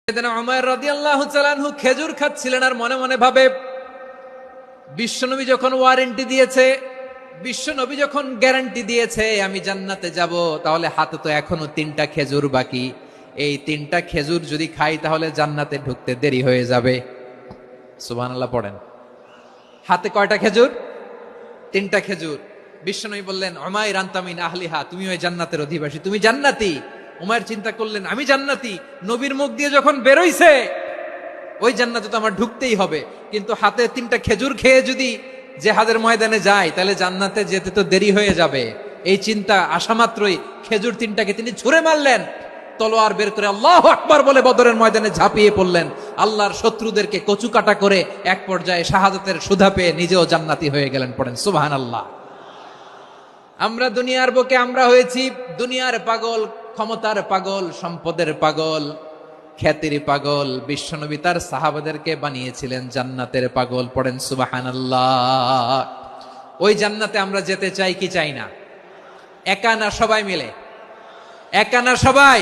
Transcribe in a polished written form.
উমর রাদিয়াল্লাহু তাআলা আনহু খেজুর খাচ্ছিলেন আর মনে মনে ভাবে, বিশ্বনবী যখন ওয়ারেন্টি দিয়েছে, বিশ্বনবী যখন গ্যারান্টি দিয়েছে আমি জান্নাতে যাব, তাহলে হাতে তো এখনো 3টা খেজুর বাকি। এই 3টা খেজুর যদি খাই তাহলে জান্নাতে ঢুকতে দেরি হয়ে যাবে। সুবহানাল্লাহ পড়েন। হাতে কয়টা খেজুর? 3টা খেজুর। বিশ্বনবী বললেন, উমাইর আনতা মিন আহলিহা, তুমি ওই জান্নাতের অধিবাসী, তুমি জান্নাতি। উমাইর চিন্তা করলেন, আমি জান্নাতি, নবীর মুখ দিয়ে যখন বেরোইছে ওই জান্নাতে তো আমার ঢুকতেই হবে, কিন্তু হাতে 3টা খেজুর খেয়ে যদি জিহাদের ময়দানে যায় তাহলে জান্নাতে যেতে তো দেরি হয়ে যাবে। এই চিন্তা আসা মাত্রই খেজুর 3টাকে তিনি ছুঁড়ে মারলেন, তলোয়ার বের করে আল্লাহু আকবার বলে বদরের ময়দানে ঝাঁপিয়ে পড়লেন। আল্লাহর শত্রুদেরকে কচুকাটা করে এক পর্যায়ে শাহাদাতের সুধা পেয়ে নিজেও জান্নাতি হয়ে গেলেন। পড়েন সুবহানাল্লাহ। আমরা দুনিয়ার বুকে আমরা হয়েছি দুনিয়ার পাগল, ক্ষমতার পাগল, সম্পদের পাগল, খ্যাতির পাগল। বিশ্বনবী তার সাহাবাদেরকে বানিয়েছিলেন জান্নাতের পাগল। পড়েন সুবহানাল্লাহ। ওই জান্নাতে আমরা যেতে চাই কি চাই না? একা না সবাই মিলে? একা না সবাই?